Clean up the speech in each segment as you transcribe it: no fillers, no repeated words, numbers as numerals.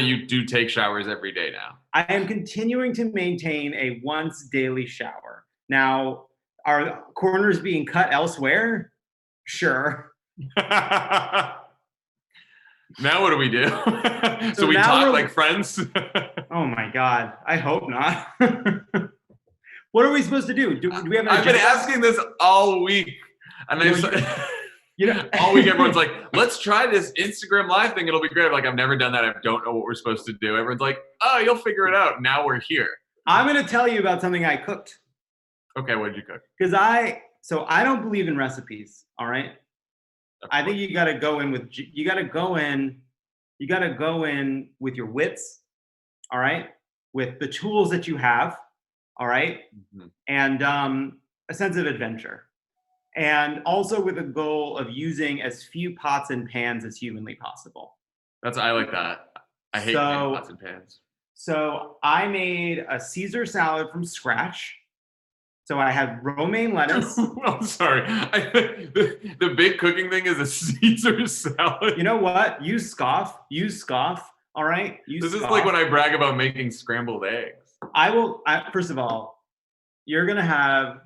you do take showers every day now. I am continuing to maintain a once daily shower. Now, are corners being cut elsewhere? Sure. Now what do we do? So we now talk like friends? Oh my God. I hope not. What are we supposed to do? Do we have an I've been agenda? asking this all week. And all week everyone's like, let's try this Instagram live thing. It'll be great. I'm like, I've never done that. I don't know what we're supposed to do. Everyone's like, oh, you'll figure it out. Now we're here. I'm going to tell you about something I cooked. Okay, what did you cook? Because I don't believe in recipes, all right? I think you got to go in with your wits, all right? With the tools that you have, all right? Mm-hmm. And a sense of adventure. And also with a goal of using as few pots and pans as humanly possible. I like that. I hate pots and pans. So I made a Caesar salad from scratch. So I have romaine lettuce. I'm sorry. The big cooking thing is a Caesar salad. You know what? You scoff. All right? This is like when I brag about making scrambled eggs. First of all, you're going to have,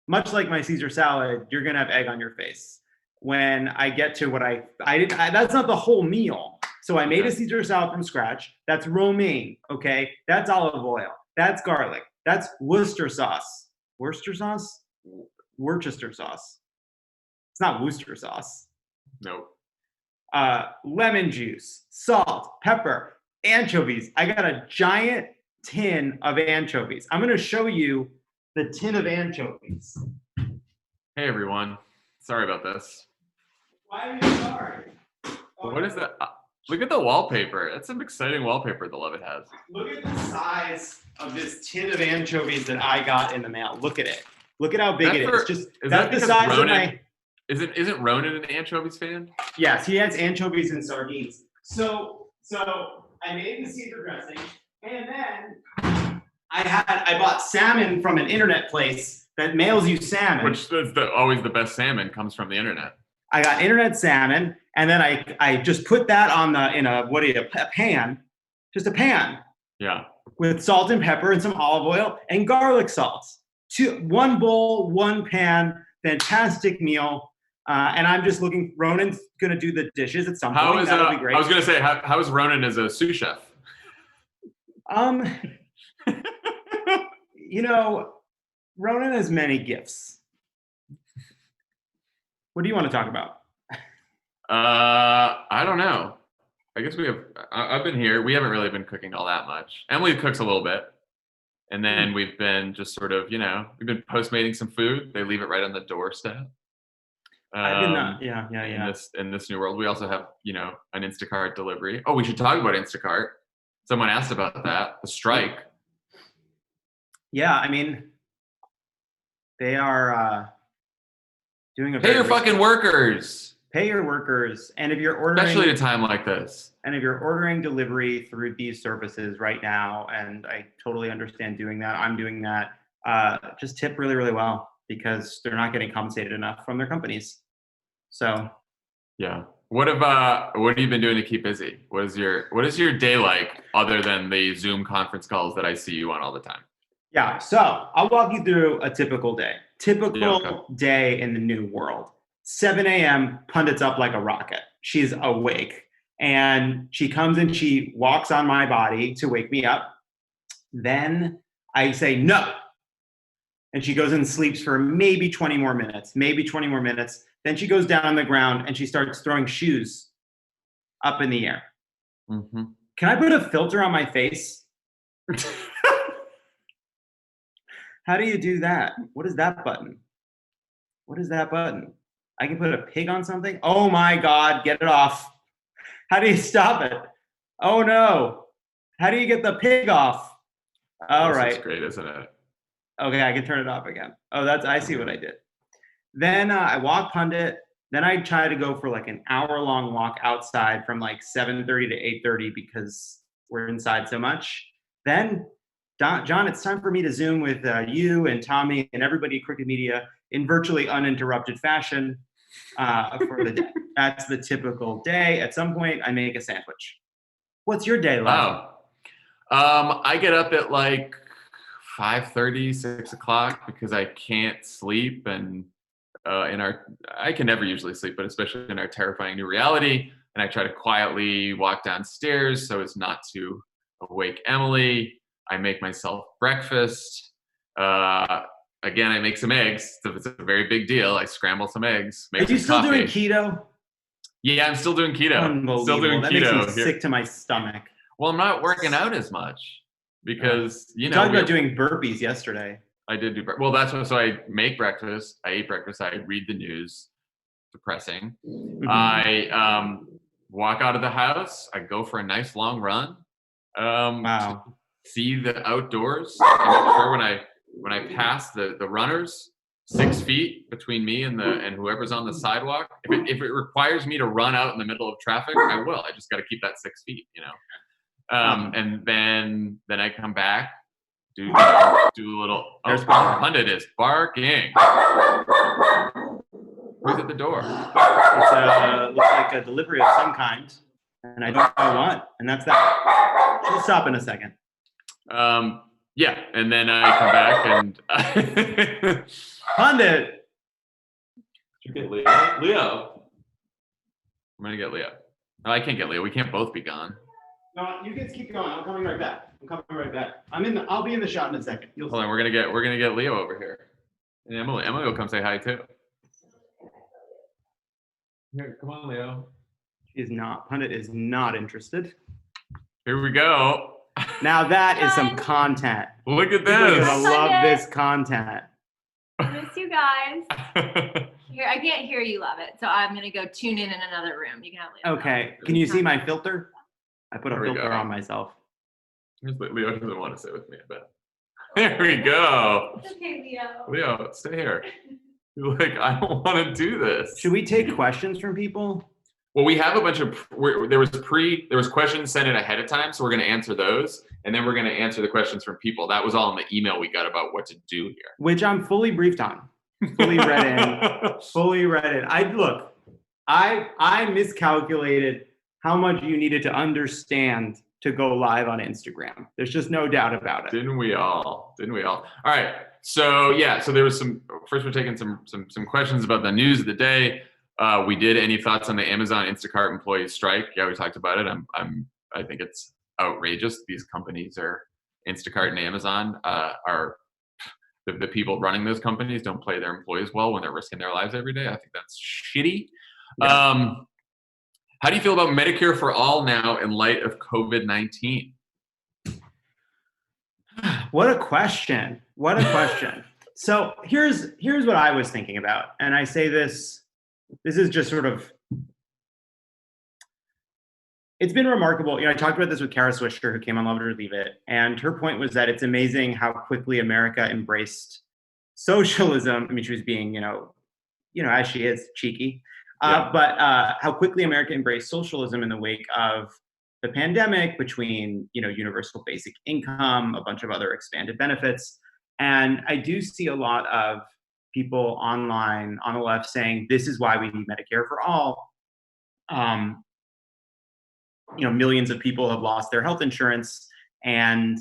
much like my Caesar salad, you're going to have egg on your face. When I get to what that's not the whole meal. So I made a Caesar salad from scratch. That's romaine, okay? That's olive oil. That's garlic. That's Worcester sauce. Worcester sauce? Worcester sauce. It's not Worcester sauce. Nope. Lemon juice, salt, pepper, anchovies. I got a giant tin of anchovies. I'm going to show you the tin of anchovies. Hey, everyone. Sorry about this. Why are you sorry? What is that? Look at the wallpaper. That's some exciting wallpaper the Lovett has. Look at the size of this tin of anchovies that I got in the mail. Look at it. Look at how big it is. That's the size of my... Isn't Ronan an anchovies fan? Yes, he has anchovies and sardines. So I made the Caesar dressing, and then I bought salmon from an internet place that mails you salmon. Which is always the best salmon comes from the internet. I got internet salmon, and then I just put that a pan, just a pan. Yeah. With salt and pepper and some olive oil and garlic salts. One bowl, one pan, fantastic meal. And I'm just looking. Ronan's gonna do the dishes at some point. That'll be great. I was gonna say, how is Ronan as a sous chef? Ronan has many gifts. What do you want to talk about? I don't know. I guess I've been here. We haven't really been cooking all that much. Emily cooks a little bit. And then we've been just sort of, we've been Postmating some food. They leave it right on the doorstep. In this new world, we also have, an Instacart delivery. Oh, we should talk about Instacart. Someone asked about that, the strike. Yeah, I mean, they are doing Pay your fucking workers. Pay your workers, and if you're ordering, especially at a time like this, and if you're ordering delivery through these services right now, and I totally understand doing that, I'm doing that. Just tip really, really well because they're not getting compensated enough from their companies. So, yeah. What have you been doing to keep busy? What is your day like other than the Zoom conference calls that I see you on all the time? Yeah. So I'll walk you through a typical day. Day in the new world. 7 a.m. pundit's up like a rocket. She's awake. And she comes and she walks on my body to wake me up. Then I say, no. And she goes and sleeps for maybe 20 more minutes. Then she goes down on the ground and she starts throwing shoes up in the air. Mm-hmm. Can I put a filter on my face? How do you do that? What is that button? I can put a pig on something? Oh my God, get it off. How do you stop it? Oh no. How do you get the pig off? All right. This is great, isn't it? Okay, I can turn it off again. Oh, I see what I did. Then I walk pundit. Then I try to go for like an hour-long walk outside from like 7:30 to 8:30 because we're inside so much. Then, John, it's time for me to Zoom with you and Tommy and everybody at Crooked Media in virtually uninterrupted fashion for the day. That's the typical day. At some point, I make a sandwich. What's your day like? I get up at like 5:30, 6 o'clock because I can't sleep, and I can never usually sleep, but especially in our terrifying new reality. And I try to quietly walk downstairs so as not to awake Emily. I make myself breakfast. Uh, Again, I make some eggs. So it's a very big deal. I scramble some eggs. Make Are you some still coffee. doing keto? Yeah, I'm still doing keto. Unbelievable. Still doing that keto makes me sick to my stomach. Well, I'm not working out as much because you talked about doing burpees yesterday. I did do well. That's what. So I make breakfast. I eat breakfast. I read the news. Depressing. Mm-hmm. I walk out of the house. I go for a nice long run. Wow. See the outdoors. I make sure when I pass the runners, 6 feet between me and whoever's on the sidewalk. If it requires me to run out in the middle of traffic, I will. I just got to keep that 6 feet, And then I come back, do a little. Pundit is barking. Who's at the door? It looks like a delivery of some kind, and I don't know what. And that's that. She'll stop in a second. Yeah, and then I come back and Pundit. Did you get Leo? Leo. I'm gonna get Leo. No, I can't get Leo. We can't both be gone. No, you guys keep going. I'm coming right back. I'll be in the shot in a second. Hold on, we're gonna get Leo over here. And Emily will come say hi too. Here, come on, Leo. Pundit is not interested. Here we go. Now that is some content. Look at People are this. gonna love this content. I miss you guys. Here, I can't hear you, Lovett, so I'm gonna go tune in another room. You can have Leo. Okay. Can you see my filter? I put a filter on myself. Leo doesn't want to sit with me, I bet. There we go. Okay, Leo. Leo, stay here. You're like, I don't want to do this. Should we take questions from people? Well, we have a bunch of there was questions sent in ahead of time, so we're going to answer those, and then we're going to answer the questions from people. That was all in the email we got about what to do here, which I'm fully briefed on, fully read in. I miscalculated how much you needed to understand to go live on Instagram. There's just no doubt about it. Didn't we all? All right. So there was first we're taking some questions about the news of the day. We did. Any thoughts on the Amazon Instacart employees strike? Yeah, we talked about it. I think it's outrageous. These companies Instacart and Amazon are the people running those companies don't play their employees well when they're risking their lives every day. I think that's shitty. Yeah. How do you feel about Medicare for all now in light of COVID-19? What a question. So here's what I was thinking about. And I say this is just sort of, it's been remarkable. I talked about this with Kara Swisher, who came on Lovett or Leave It. And her point was that it's amazing how quickly America embraced socialism. I mean, she was being, as she is, cheeky. But how quickly America embraced socialism in the wake of the pandemic, between universal basic income, a bunch of other expanded benefits. And I do see a lot of people online on the left saying this is why we need Medicare for all. Millions of people have lost their health insurance, and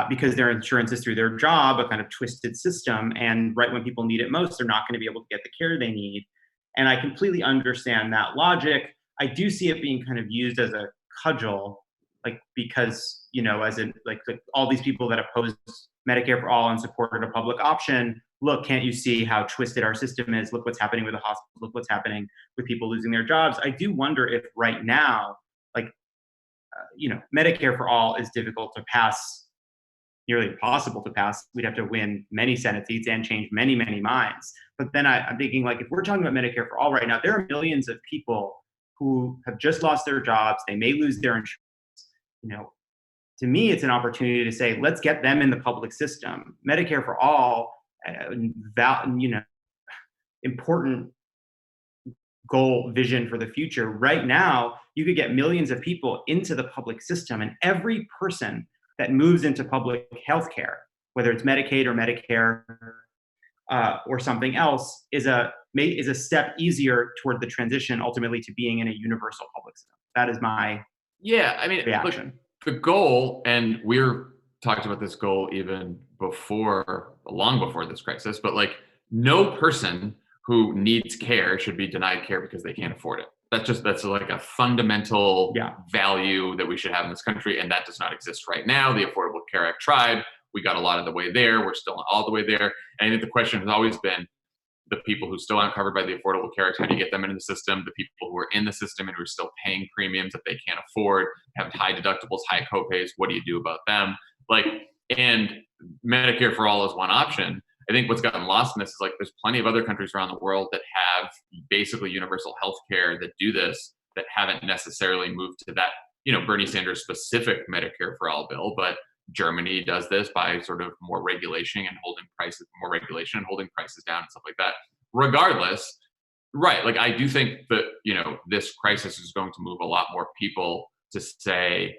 because their insurance is through their job, a kind of twisted system. And right when people need it most, they're not going to be able to get the care they need. And I completely understand that logic. I do see it being kind of used as a cudgel, because, as in all these people that oppose Medicare for all and supported a public option. Look, can't you see how twisted our system is? Look what's happening with the hospitals. Look what's happening with people losing their jobs. I do wonder if right now, Medicare for all is difficult to pass, nearly impossible to pass. We'd have to win many Senate seats and change many, many minds. But then I'm thinking, if we're talking about Medicare for all right now, there are millions of people who have just lost their jobs. They may lose their insurance. To me, it's an opportunity to say, let's get them in the public system. Medicare for all, important goal, vision for the future. Right now, you could get millions of people into the public system, and every person that moves into public health care, whether it's Medicaid or Medicare or something else, is a step easier toward the transition ultimately to being in a universal public system. That is my Yeah, I mean, reaction. look, the goal, and we're talked about this goal even long before this crisis, but like no person who needs care should be denied care because they can't afford it. That's like a fundamental value that we should have in this country, and that does not exist right now. The Affordable Care Act tried. We got a lot of the way there. We're still not all the way there. And I think the question has always been, the people who still aren't covered by the Affordable Care Act, how do you get them into the system? The people who are in the system and who are still paying premiums that they can't afford, have high deductibles, high copays, what do you do about them? Like, and Medicare for all is one option. I think what's gotten lost in this is like there's plenty of other countries around the world that have basically universal health care that do this, that haven't necessarily moved to that, Bernie Sanders specific Medicare for all bill, but Germany does this by sort of more regulation and holding prices down and stuff like that. Regardless, right? Like I do think that this crisis is going to move a lot more people to say,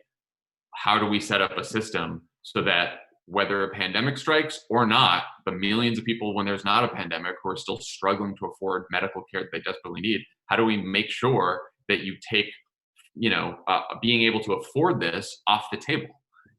how do we set up a system so that whether a pandemic strikes or not, the millions of people when there's not a pandemic who are still struggling to afford medical care that they desperately need, how do we make sure that you take being able to afford this off the table?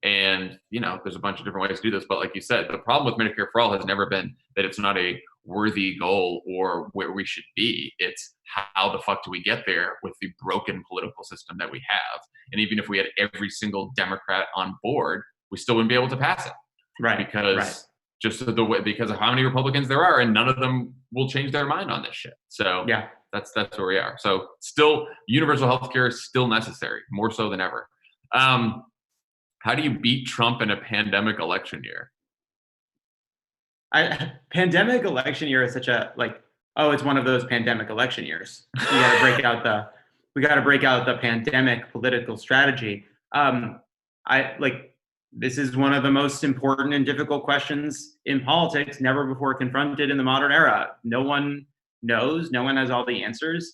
And, there's a bunch of different ways to do this. But like you said, the problem with Medicare for all has never been that it's not a worthy goal or where we should be. It's how the fuck do we get there with the broken political system that we have? And even if we had every single Democrat on board, we still wouldn't be able to pass it. Right. Because because of how many Republicans there are, and none of them will change their mind on this shit. So yeah, that's where we are. So still, universal health care is still necessary, more so than ever. How do you beat Trump in a pandemic election year? Pandemic election year is such a it's one of those pandemic election years. We got to break out the pandemic political strategy. This is one of the most important and difficult questions in politics, never before confronted in the modern era. No one knows. No one has all the answers.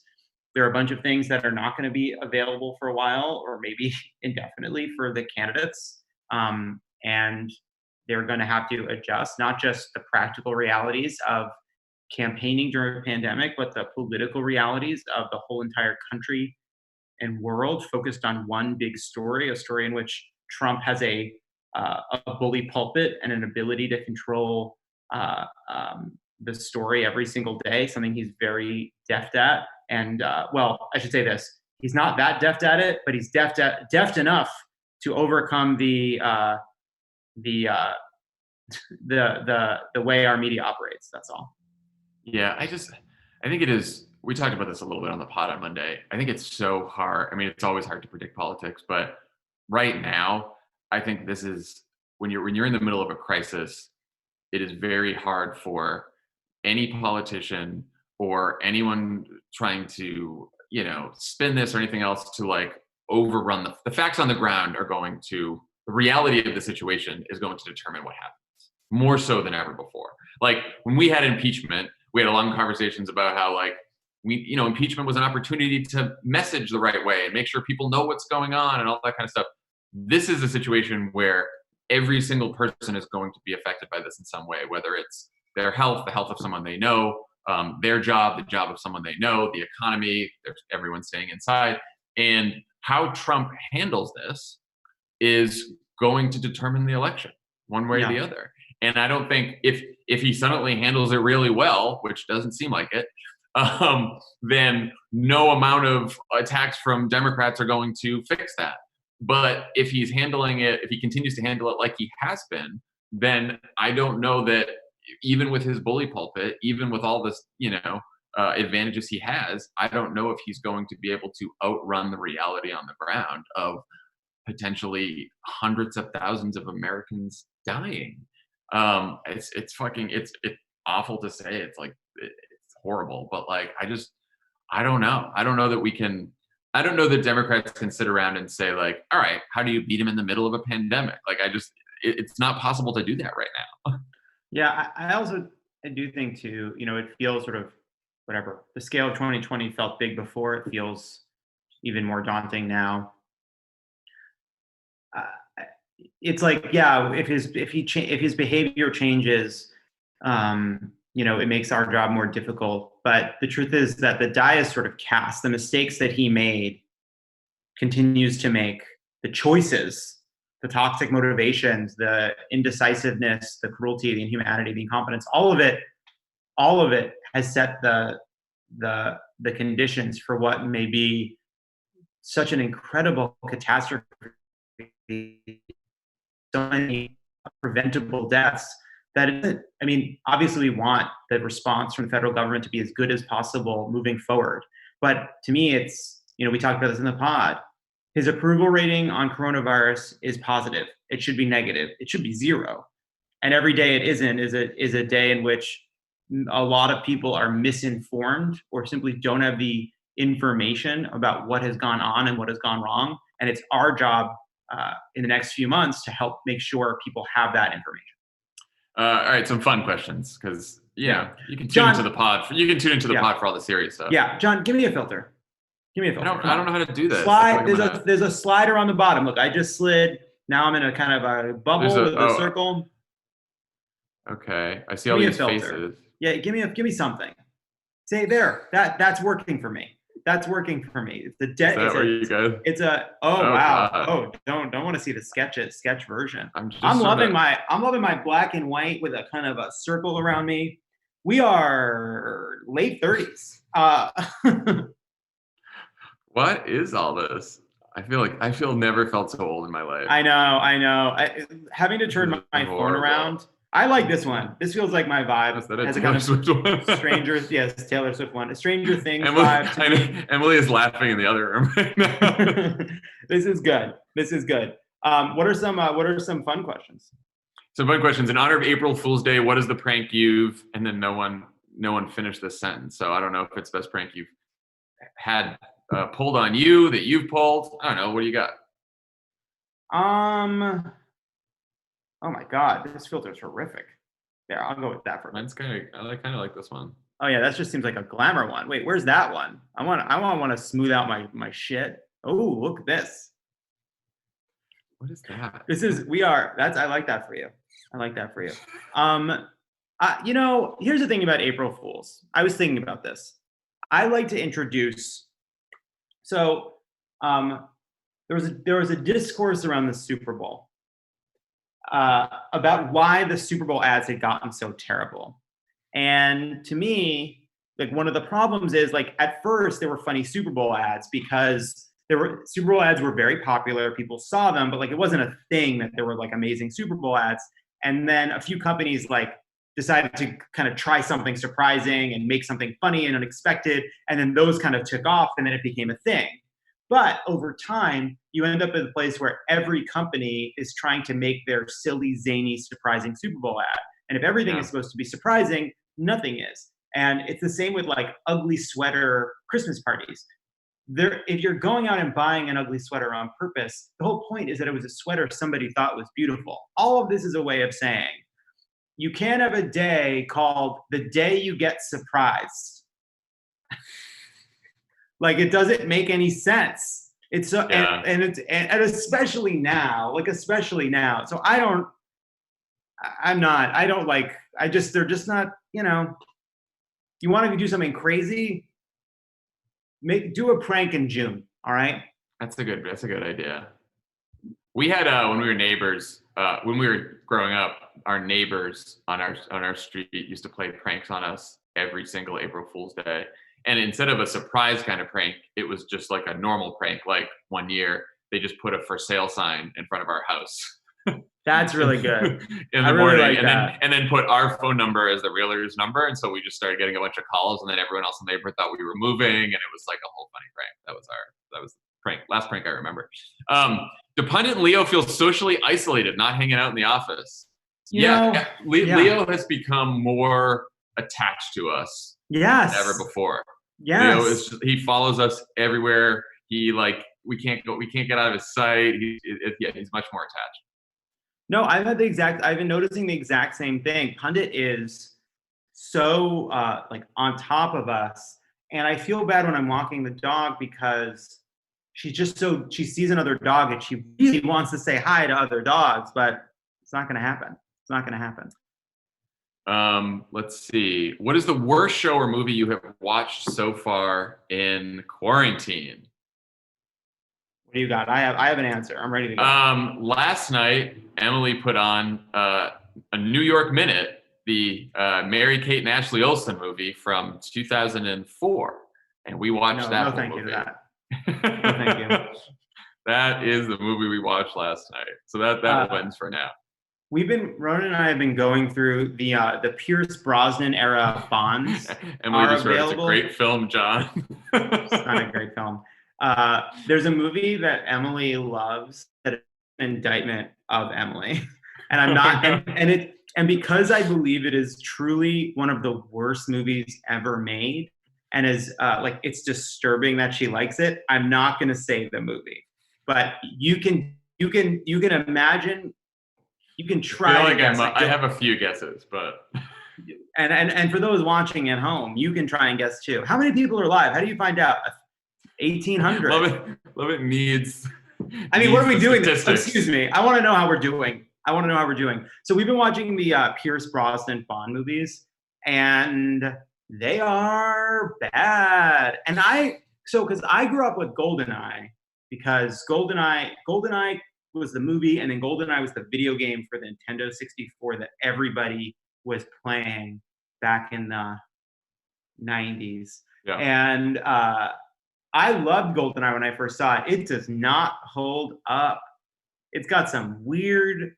There are a bunch of things that are not going to be available for a while, or maybe indefinitely, for the candidates. And they're going to have to adjust, not just the practical realities of campaigning during a pandemic, but the political realities of the whole entire country and world focused on one big story, a story in which Trump has a bully pulpit and an ability to control the story every single day, something he's very deft at. And I should say this: he's not that deft at it, but he's deft enough to overcome the way our media operates. That's all. Yeah, I think it is. We talked about this a little bit on the pod on Monday. I think it's so hard. I mean, it's always hard to predict politics, but right now, I think this is when you're in the middle of a crisis, it is very hard for any politician or anyone trying to, spin this or anything else to like overrun the facts on the ground the reality of the situation is going to determine what happens more so than ever before. Like when we had impeachment, we had long conversations about how impeachment was an opportunity to message the right way and make sure people know what's going on and all that kind of stuff. This is a situation where every single person is going to be affected by this in some way, whether it's their health, the health of someone they know, their job, the job of someone they know, the economy, everyone staying inside. And how Trump handles this is going to determine the election one way or the other. And I don't think if he suddenly handles it really well, which doesn't seem like it, then no amount of attacks from Democrats are going to fix that. But if he continues to handle it like he has been, then I don't know that even with his bully pulpit, even with all this, advantages he has, I don't know if he's going to be able to outrun the reality on the ground of potentially hundreds of thousands of Americans dying. It's awful to say. It's horrible, but I don't know. I don't know that Democrats can sit around and say all right, how do you beat him in the middle of a pandemic? It's not possible to do that right now. Yeah, I do think too, it feels sort of whatever. The scale of 2020 felt big before. It feels even more daunting now. It's if his behavior changes, it makes our job more difficult. But the truth is that the die is sort of cast. The mistakes that he made continues to make the choices, the toxic motivations, the indecisiveness, the cruelty, the inhumanity, the incompetence, all of it has set the conditions for what may be such an incredible catastrophe, so many preventable deaths that I mean, obviously we want the response from the federal government to be as good as possible moving forward. But to me, it's, we talked about this in the pod. His approval rating on coronavirus is positive. It should be negative. It should be 0. And every day it isn't is a day in which a lot of people are misinformed or simply don't have the information about what has gone on and what has gone wrong. And it's our job in the next few months to help make sure people have that information. All right, some fun questions because you can tune into the pod. You can tune into the pod for all the serious stuff. Yeah, John, give me a filter. Give me a filter. I don't know how to do this. Slide. There's a slider on the bottom. Look, I just slid. Now I'm in a kind of a bubble with a circle. Okay, I see all these faces. Yeah, give me something. Say there. That's working for me. That's working for me. It's the Is that where you go? It's a wow. God. Oh, don't want to see the sketch version. I'm loving my black and white with a kind of a circle around me. We are late 30s. What is all this? I feel never felt so old in my life. I know. Having to turn my phone around. I like this one. This feels like my vibe. Is that a Taylor Swift one? Yes, Taylor Swift one. A Stranger Things vibe. Emily is laughing in the other room right now. This is good. What are some fun questions? Some fun questions. In honor of April Fool's Day, what is the prank you've? And then no one finished this sentence, so I don't know if it's the best prank you've had pulled on you that you've pulled. I don't know. What do you got? Oh my God, this filter is horrific. There, I'll go with that for. Mine's kind of like this one. Oh yeah, that just seems like a glamour one. Wait, where's that one? I want to smooth out my shit. Oh, look at this. What is that? I like that for you. Here's the thing about April Fools. I was thinking about this. I like to introduce. So, there was a discourse around the Super Bowl. About why the Super Bowl ads had gotten so terrible. And to me, like one of the problems is like at first there were funny Super Bowl ads because Super Bowl ads were very popular. People saw them, but like it wasn't a thing that there were like amazing Super Bowl ads. And then a few companies like decided to kind of try something surprising and make something funny and unexpected. And then those kind of took off and then it became a thing. But over time, you end up in a place where every company is trying to make their silly, zany, surprising Super Bowl ad. And if everything is supposed to be surprising, nothing is. And it's the same with like ugly sweater Christmas parties. If you're going out and buying an ugly sweater on purpose, the whole point is that it was a sweater somebody thought was beautiful. All of this is a way of saying you can't have a day called the day you get surprised. Like it doesn't make any sense. It's so, and especially now. So they're just not, you want to do something crazy, do a prank in June. All right. That's a good idea. We had, when we were neighbors, when we were growing up, our neighbors on our street used to play pranks on us every single April Fool's Day. And instead of a surprise kind of prank, it was just like a normal prank. Like one year, they just put a for sale sign in front of our house. That's really good. In the morning, and then put our phone number as the realtor's number. And so we just started getting a bunch of calls, and then everyone else in the neighborhood thought we were moving, and it was like a whole funny prank. That was the prank, last prank I remember. Do Pundit and Leo feel socially isolated, not hanging out in the office? Leo has become more attached to us than ever before. Yes. Leo he follows us everywhere. We can't get out of his sight. He's much more attached. No, I've been noticing the exact same thing. Pundit is so like on top of us, and I feel bad when I'm walking the dog because she sees another dog and she really wants to say hi to other dogs, but it's not going to happen. Let's see. What is the worst show or movie you have watched so far in quarantine? What do you got? I have an answer. I'm ready to go. Last night, Emily put on a New York Minute, the Mary-Kate and Ashley Olsen movie from 2004, and we watched that No, whole thank movie. you to that. No, thank you. That is the movie we watched last night. So that wins for now. Ronan and I have been going through the Pierce Brosnan era Bonds. Emily just wrote, it's a great film, John. It's not a great film. There's a movie that Emily loves, that is an indictment of Emily, and I'm not, and because I believe it is truly one of the worst movies ever made, and is it's disturbing that she likes it. I'm not going to say the movie, but you can imagine. You can try. I feel like I have a few guesses, but and for those watching at home, you can try and guess too. How many people are alive? How do you find out? 1,800. Lovett needs. I mean, what are we doing? Statistics. Excuse me. I want to know how we're doing. So we've been watching the Pierce Brosnan Bond movies, and they are bad. And because I grew up with GoldenEye, because GoldenEye was the movie, and then GoldenEye was the video game for the Nintendo 64 that everybody was playing back in the 90s. Yeah. And I loved GoldenEye when I first saw it. It does not hold up. It's got some weird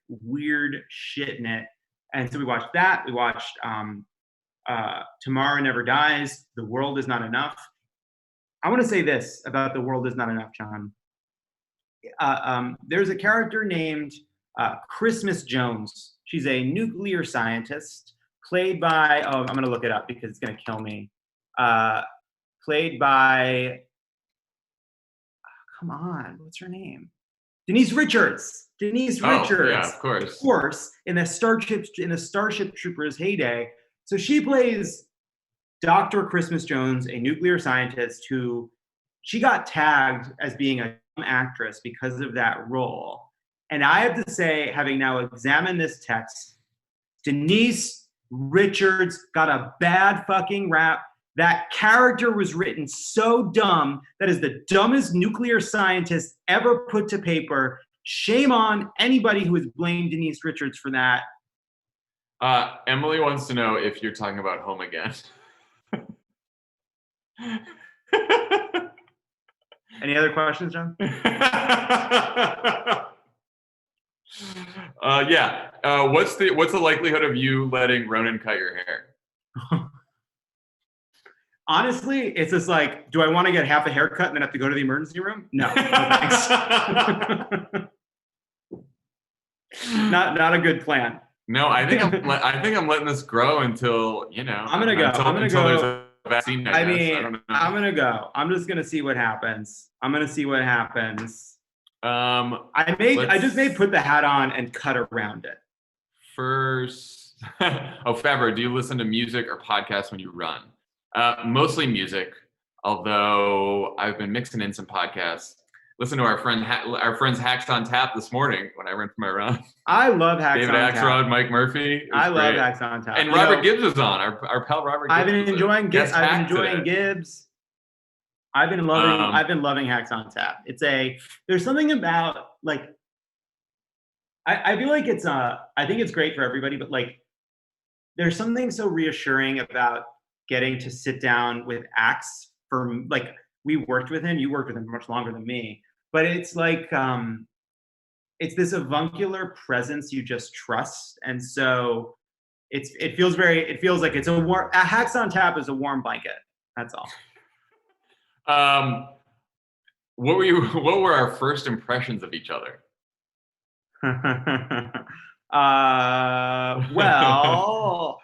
shit in it. And so we watched that. We watched Tomorrow Never Dies, The World Is Not Enough. I want to say this about The World Is Not Enough, John. There's a character named Christmas Jones. She's a nuclear scientist played by, I'm going to look it up because it's going to kill me. Played by, come on, what's her name? Denise Richards. Yeah, of course. In the Starship Troopers heyday. So she plays Dr. Christmas Jones, a nuclear scientist who she got tagged as being a actress because of that role. And I have to say, having now examined this text, Denise Richards got a bad fucking rap. That character was written so dumb. That is the dumbest nuclear scientist ever put to paper. Shame on anybody who has blamed Denise Richards for that. Emily wants to know if you're talking about Home Again. Any other questions, John? Yeah. What's the likelihood of you letting Ronan cut your hair? Honestly, it's just like, do I want to get half a haircut and then have to go to the emergency room? No thanks. Not a good plan. No, I think I'm letting this grow until I'm gonna go. Until there's a vaccine. I don't know. I'm gonna go. I'm just gonna see what happens. I just may put the hat on and cut around it. First, Favreau, do you listen to music or podcasts when you run? Mostly music, although I've been mixing in some podcasts. Listen to our friends Hacks on Tap this morning when I ran for my run. I love Hacks David on Tap. David Axelrod, Mike Murphy. I love Hacks on Tap. And Robert Gibbs is on. Our pal Robert Gibbs. I've been enjoying Gibbs. I've been loving Hacks on Tap. There's something about I feel like I think it's great for everybody, but there's something so reassuring about getting to sit down with acts for we worked with him. You worked with him much longer than me, but it's it's this avuncular presence you just trust, and so it feels like it's a warm. Hacks on Tap is a warm blanket. That's all. What were our first impressions of each other? Well,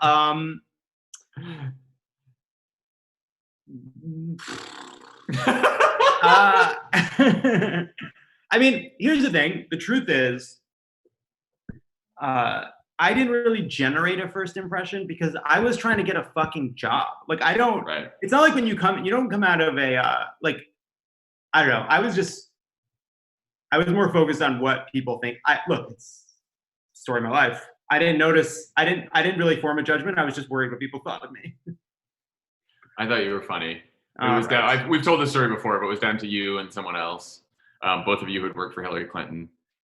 I mean, here's the thing. The truth is, I didn't really generate a first impression because I was trying to get a fucking job. Right. It's not like when you don't come out of a, I don't know. I was more focused on what people think. It's the story of my life. I didn't really form a judgment. I was just worried what people thought of me. I thought you were funny. We've told this story before, but it was down to you and someone else. both of you had worked for Hillary Clinton.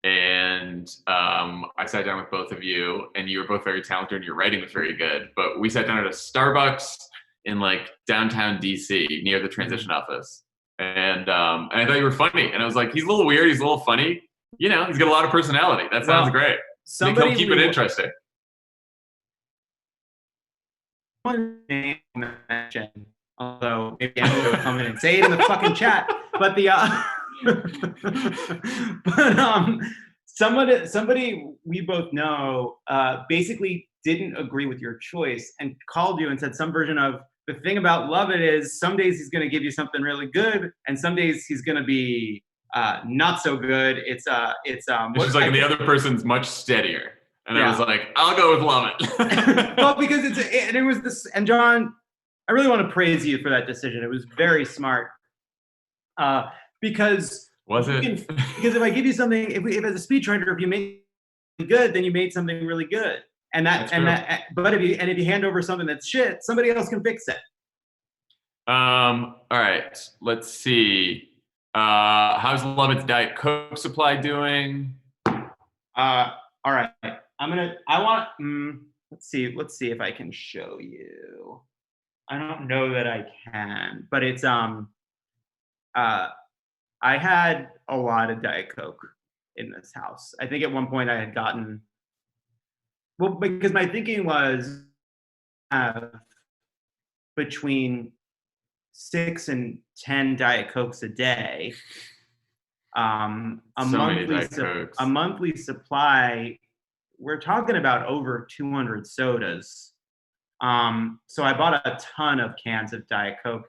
And I sat down with both of you, and you were both very talented, and your writing was very good. But we sat down at a Starbucks in like downtown DC near the transition office. And I thought you were funny. And I was like, he's a little weird. He's a little funny. You know, he's got a lot of personality. That sounds great. Somebody he'll keep it interesting. One name mention, although maybe I'm going to come in and say it in the fucking chat. But somebody we both know basically didn't agree with your choice and called you and said some version of, the thing about Lovett is some days he's going to give you something really good, and some days he's going to be not so good. It's just like the other person's much steadier, and I was like, I'll go with Lovett. Well, because it was this, and John, I really want to praise you for that decision. It was very smart. Because was it? Because if I give you something, if as a speechwriter, if you make it good, then you made something really good. But if you hand over something that's shit, somebody else can fix it. All right, let's see. How's Lovett's Diet Coke supply doing? All right, let's see if I can show you. I don't know that I can, but it's I had a lot of Diet Coke in this house. I think at one point I had gotten, well, because my thinking was between 6 and 10 Diet Cokes a day. A monthly supply, we're talking about over 200 sodas. So I bought a ton of cans of Diet Coke.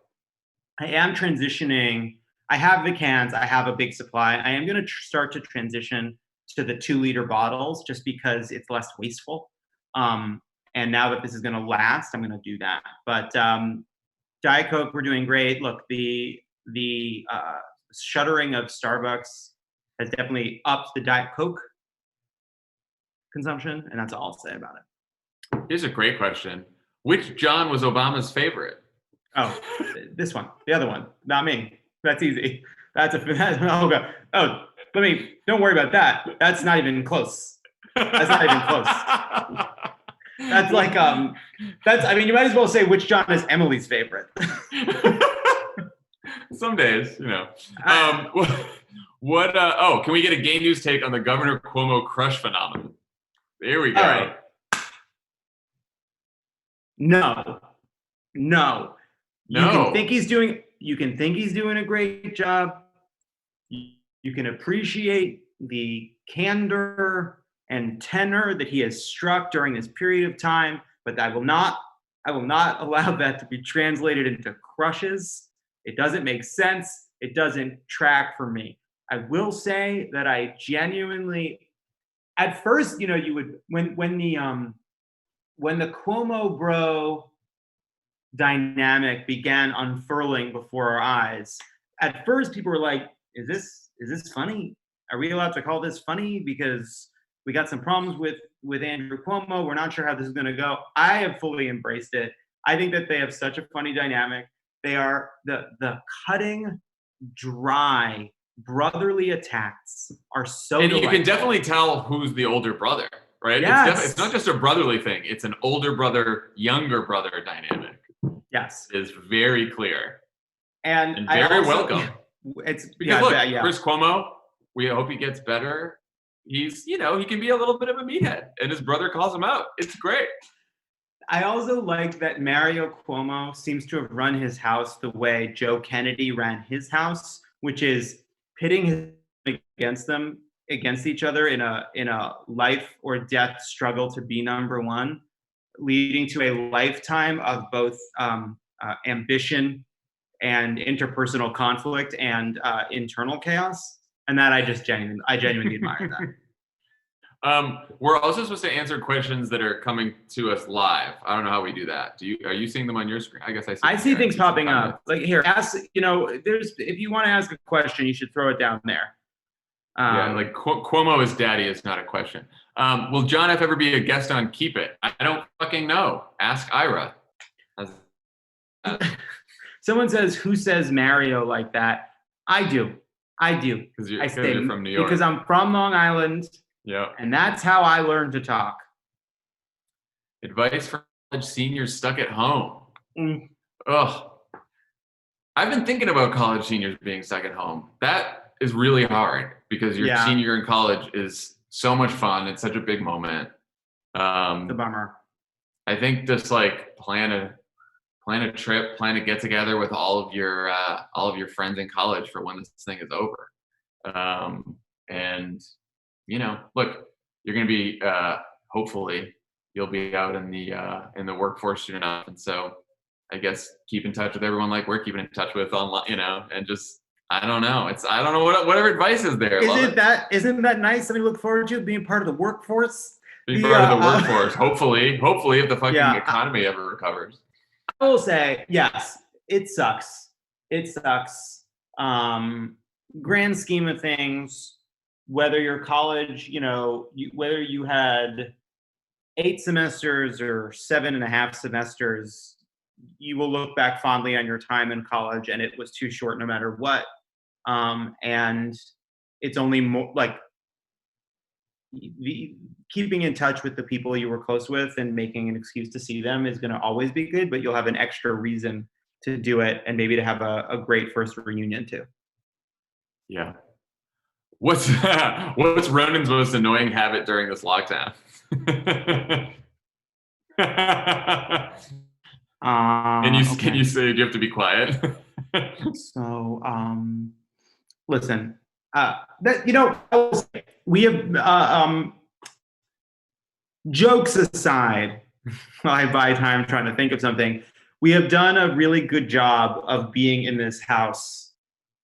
I am transitioning. I have the cans. I have a big supply. I am going to start to transition to the 2-liter bottles just because it's less wasteful. And now that this is going to last, I'm going to do that. But Diet Coke, we're doing great. Look, the shuttering of Starbucks has definitely upped the Diet Coke consumption, and that's all I'll say about it. Here's a great question. Which John was Obama's favorite? Oh, this one. The other one. Not me. That's easy. Don't worry about that. That's not even close. That's not even close. That's like, you might as well say which John is Emily's favorite. Some days, you know. Can we get a gay news take on the Governor Cuomo crush phenomenon? There we go. All right. No. You can think he's doing a great job. You can appreciate the candor and tenor that he has struck during this period of time, but I will not allow that to be translated into crushes. It doesn't make sense. It doesn't track for me. I will say that I genuinely, at first, you know, you would when the Cuomo bro dynamic began unfurling before our eyes, at first people were like, is this funny? Are we allowed to call this funny? Because we got some problems with Andrew Cuomo. We're not sure how this is going to go. I have fully embraced it. I think that they have such a funny dynamic. They are the cutting, dry, brotherly attacks are so and delightful. You can definitely tell who's the older brother, right? Yes. It's not just a brotherly thing. It's an older brother, younger brother dynamic. Yes. It's very clear. And very welcome. It's because look, Chris Cuomo, we hope he gets better. He's, he can be a little bit of a meathead, and his brother calls him out. It's great. I also like that Mario Cuomo seems to have run his house the way Joe Kennedy ran his house, which is pitting him against each other in a life or death struggle to be number one, leading to a lifetime of both ambition and interpersonal conflict and internal chaos. And that I genuinely admire that. We're also supposed to answer questions that are coming to us live. I don't know how we do that. Are you seeing them on your screen? I guess I see things popping up. Like here, ask. If you want to ask a question, you should throw it down there. Like Cuomo is daddy is not a question. Will John F. ever be a guest on Keep It? I don't fucking know. Ask Ira. Someone says, who says Mario like that? I do. I do. Because I say you're from New York. because I'm from Long Island. Yeah. And that's how I learned to talk. Advice for college seniors stuck at home. Mm. Ugh. I've been thinking about college seniors being stuck at home. That is really hard because your senior year in college is so much fun. It's such a big moment. It's a bummer. I think just like plan a trip, plan a get together with all of your friends in college for when this thing is over. And look, you're going to be hopefully you'll be out in the workforce soon enough, and so I guess keep in touch with everyone like we're keeping in touch with online, and just I don't know whatever advice is there. Isn't that nice? Something to look forward to, being part of the workforce. Being part of the workforce. Hopefully, if the fucking economy ever recovers. I will say, yes, it sucks. It sucks. Grand scheme of things, whether you're college, whether you had 8 semesters or 7.5 semesters, you will look back fondly on your time in college, and it was too short no matter what. And it's only more like keeping in touch with the people you were close with and making an excuse to see them is going to always be good, but you'll have an extra reason to do it and maybe to have a great first reunion too. Yeah. What's Ronan's most annoying habit during this lockdown? Can you say, do you have to be quiet? So, listen, we have, jokes aside, I buy time trying to think of something. We have done a really good job of being in this house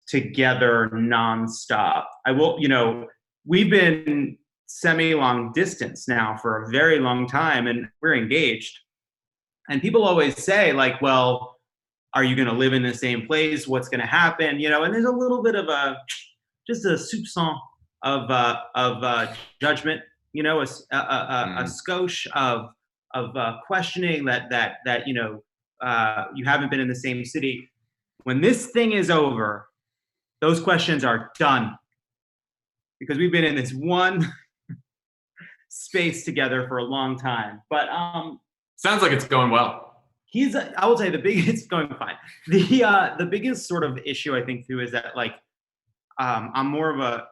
together nonstop. We've been semi-long distance now for a very long time, and we're engaged. And people always say, like, well, are you going to live in the same place? What's going to happen? And there's a little bit of just a soupçon of judgment, a skosh of questioning that you haven't been in the same city. When this thing is over, those questions are done because we've been in this one space together for a long time. But sounds like it's going well. I will say it's going fine. The biggest sort of issue I think too is that like I'm more of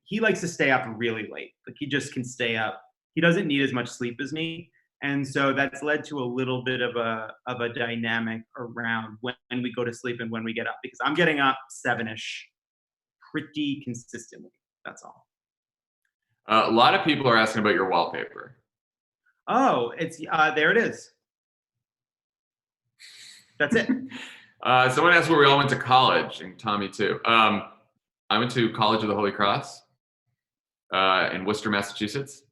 he likes to stay up really late. Like he just can stay up. He doesn't need as much sleep as me. And so that's led to a little bit of a dynamic around when we go to sleep and when we get up, because I'm getting up 7-ish pretty consistently. That's all. A lot of people are asking about your wallpaper. Oh, it's there it is. That's it. Someone asked where we all went to college, and Tommy too. I went to College of the Holy Cross in Worcester, Massachusetts.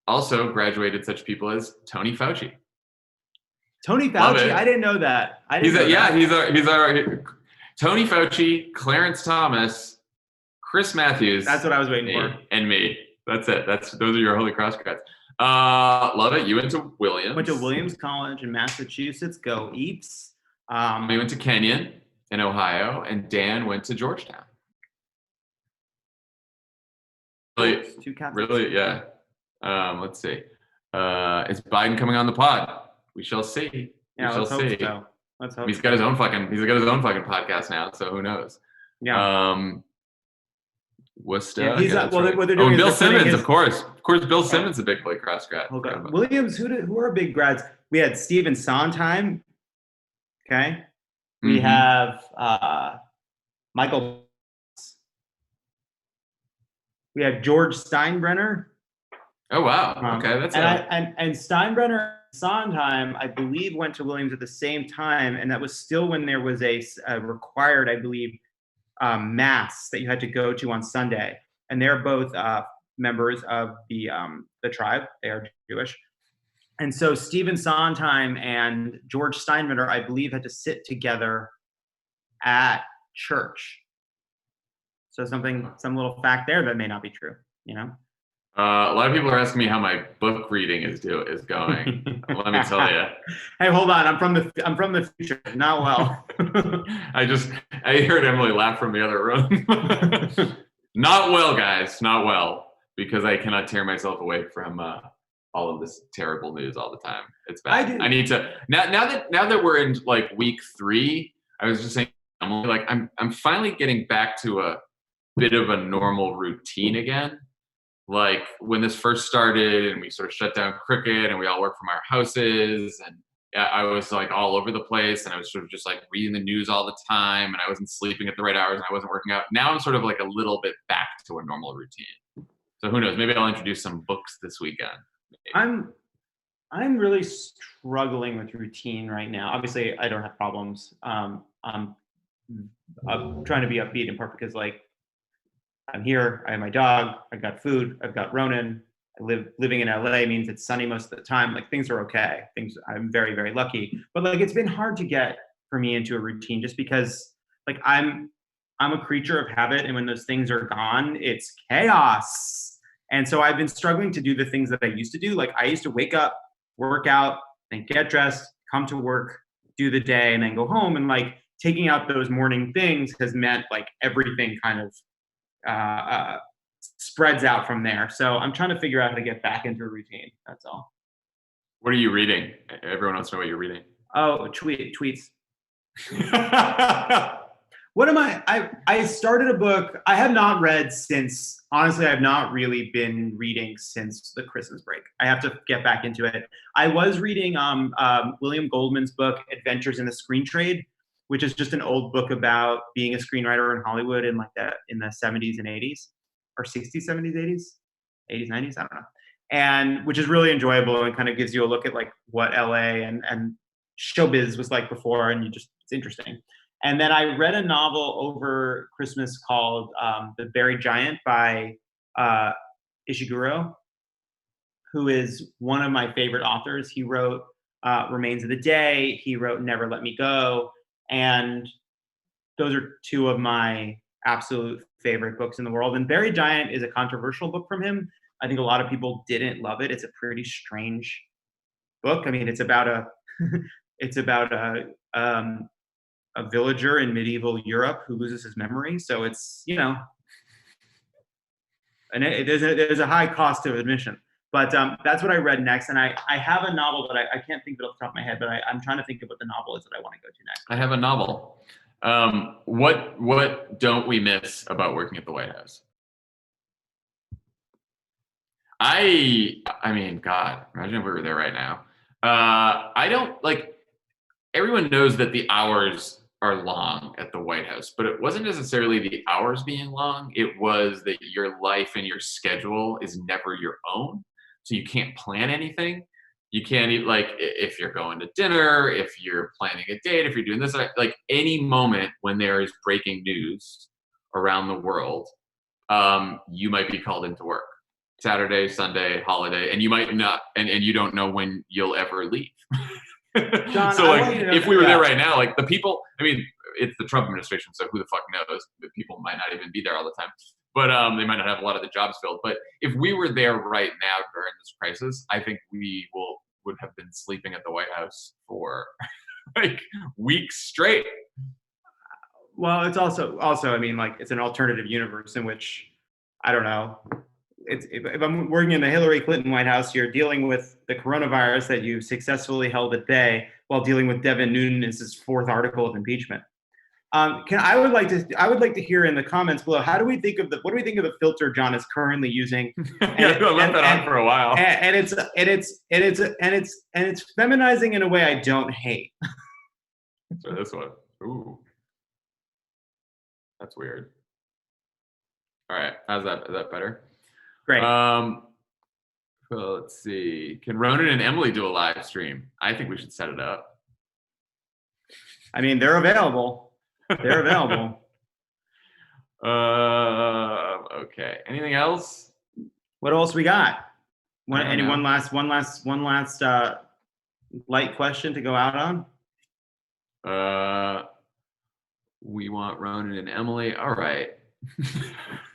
Also graduated such people as Tony Fauci. Tony Fauci, I didn't know that. He's our Tony Fauci, Clarence Thomas, Chris Matthews. That's what I was waiting for. And me. That's it. Those are your Holy Cross grads. Lovett, you went to Williams. Went to Williams College in Massachusetts. Go Eeps. We went to Kenyon in Ohio, and Dan went to Georgetown. Really, yeah. Let's see. Is Biden coming on the pod? We shall see. Yeah, let's hope so. Let's hope he's got his own fucking podcast now, so who knows? Yeah. Worcester. Bill Simmons, of course. Of course, Bill Simmons is a big Holy Cross grad. Williams, who are big grads? We had Stephen Sondheim. Okay. We have Michael. We have George Steinbrenner. Oh wow! Okay, that's and Steinbrenner and Sondheim, I believe, went to Williams at the same time, and that was still when there was a required, I believe, mass that you had to go to on Sunday. And they're both members of the tribe. They are Jewish, and so Stephen Sondheim and George Steinbrenner, I believe, had to sit together at church. So some little fact there that may not be true, A lot of people are asking me how my book reading is going. Let me tell you. Hey, hold on. I'm from the future. Not well. I heard Emily laugh from the other room. Not well, guys. Not well, because I cannot tear myself away from all of this terrible news all the time. It's bad. I need to now that we're in like week 3. I was just saying, Emily, like I'm finally getting back to a bit of a normal routine again. Like when this first started and we sort of shut down cricket and we all work from our houses, and I was like all over the place, and I was sort of just like reading the news all the time, and I wasn't sleeping at the right hours, and I wasn't working out. Now I'm sort of like a little bit back to a normal routine. So who knows? Maybe I'll introduce some books this weekend. I'm really struggling with routine right now. Obviously, I don't have problems. I'm trying to be upbeat in part because like I'm here, I have my dog, I've got food, I've got Ronan. Living in LA means it's sunny most of the time. Like things are okay. I'm very, very lucky. But like it's been hard to get for me into a routine just because like I'm a creature of habit, and when those things are gone, it's chaos. And so I've been struggling to do the things that I used to do. Like I used to wake up, work out, then get dressed, come to work, do the day, and then go home. And like taking out those morning things has meant like everything kind of spreads out from there. So I'm trying to figure out how to get back into a routine. That's all. What are you reading? Everyone wants to know what you're reading. Oh, tweets. What am I started a book. I have not read since, honestly, I've not really been reading since the Christmas break. I have to get back into it. I was reading William Goldman's book, Adventures in the Screen Trade, which is just an old book about being a screenwriter in Hollywood in the 70s and 80s, or 60s, 70s, 80s, 80s, 90s, I don't know. And which is really enjoyable and kind of gives you a look at like what LA and showbiz was like before, and it's interesting. And then I read a novel over Christmas called The Buried Giant by Ishiguro, who is one of my favorite authors. He wrote Remains of the Day. He wrote Never Let Me Go. And those are two of my absolute favorite books in the world. And Buried Giant is a controversial book from him. I think a lot of people didn't love it. It's a pretty strange book. I mean, it's about a villager in medieval Europe who loses his memory. So it's, and there's a high cost of admission. But that's what I read next. And I have a novel, but I can't think of it off the top of my head, but I'm trying to think of what the novel is that I want to go to next. I have a novel. What don't we miss about working at the White House? I mean, God, imagine if we were there right now. I don't like, everyone knows that the hours are long at the White House, but it wasn't necessarily the hours being long. It was that your life and your schedule is never your own. So you can't plan anything. You can't eat, like, if you're going to dinner, if you're planning a date, if you're doing this, like any moment when there is breaking news around the world, you might be called into work. Saturday, Sunday, holiday, and you might not, and you don't know when you'll ever leave. John, so like, if we were there right now, like the people, I mean, it's the Trump administration, so who the fuck knows? The people might not even be there all the time, but they might not have a lot of the jobs filled. But if we were there right now during this crisis, I think we would have been sleeping at the White House for like weeks straight. Well, it's also, I mean, like it's an alternative universe in which, I don't know, if I'm working in the Hillary Clinton White House, you're dealing with the coronavirus that you successfully held at bay while dealing with Devin Nunes' fourth article of impeachment. I would like to hear in the comments below, what do we think of the filter John is currently using? I've left that on for a while. And it's feminizing in a way I don't hate. So this one, ooh, that's weird. All right, how's that? Is that better? Great. Well, let's see. Can Ronan and Emily do a live stream? I think we should set it up. I mean, they're available. They're available. Okay. Anything else? What else we got? One last light question to go out on? We want Ronan and Emily. All right.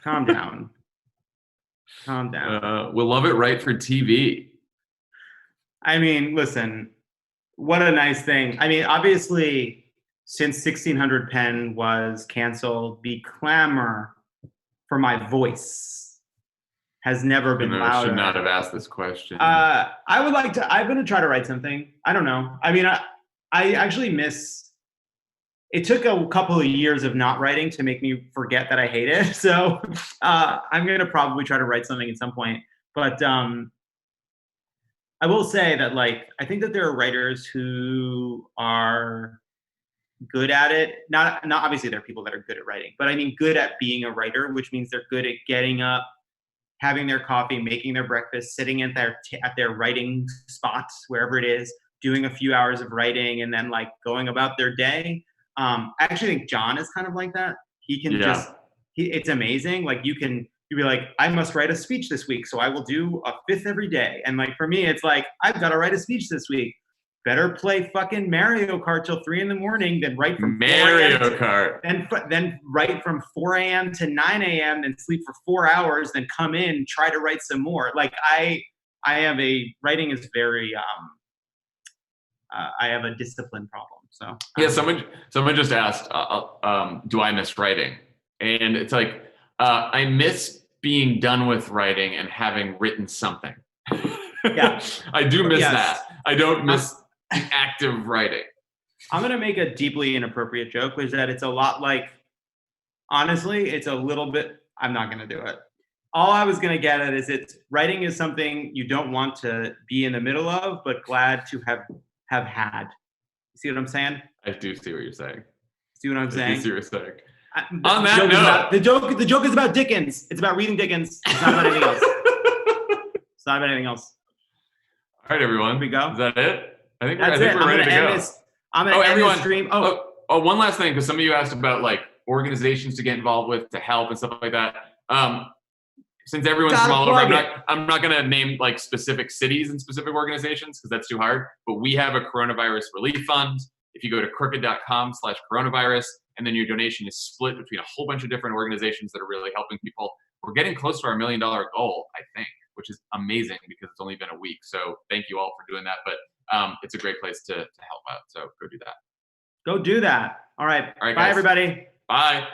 Calm down. Calm down. Will Lovett write for TV? I mean, listen, what a nice thing. I mean, obviously, since 1600 Pen was canceled, the clamor for my voice has never been louder. Should not have asked this question. I'm going to try to write something. I don't know. I mean, I actually miss, it took a couple of years of not writing to make me forget that I hate it. So I'm going to probably try to write something at some point. But I will say that, like, I think that there are writers who are good at it. Not obviously there are people that are good at writing, but I mean good at being a writer, which means they're good at getting up, having their coffee, making their breakfast, sitting at their writing spots, wherever it is, doing a few hours of writing, and then like going about their day. I actually think John is kind of like that. He can it's amazing. Like you'd be like, I must write a speech this week, so I will do a fifth every day. And like for me, it's like, I've got to write a speech this week. Better play fucking Mario Kart till 3 a.m. than write from Mario Kart. Then write from 4 a.m. to 9 a.m. then sleep for 4 hours, then come in, try to write some more. Like writing is very I have a discipline problem. So yeah, someone just asked, do I miss writing? And it's like I miss being done with writing and having written something. Yeah, I do miss that. I don't miss active writing. I'm going to make a deeply inappropriate joke, which is that it's a lot like, honestly, it's a little bit, I'm not going to do it. All I was going to get at is writing is something you don't want to be in the middle of, but glad to have had. You see what I'm saying? I do see what you're saying. See what I'm saying? I do see what you're saying. On that note, the joke is about Dickens. It's about reading Dickens. It's not about anything else. It's not about anything else. All right, everyone. Here we go. Is that it? I think we're ready to go. I'm going to end this stream. One last thing, because some of you asked about like organizations to get involved with to help and stuff like that. Since everyone's from all over, I'm not going to name like specific cities and specific organizations because that's too hard. But we have a coronavirus relief fund. If you go to crooked.com/coronavirus, and then your donation is split between a whole bunch of different organizations that are really helping people. We're getting close to our $1 million goal, I think, which is amazing because it's only been a week. So thank you all for doing that. But it's a great place to help out. So go do that. Go do that. All right. All right, bye, guys. everybody. Bye.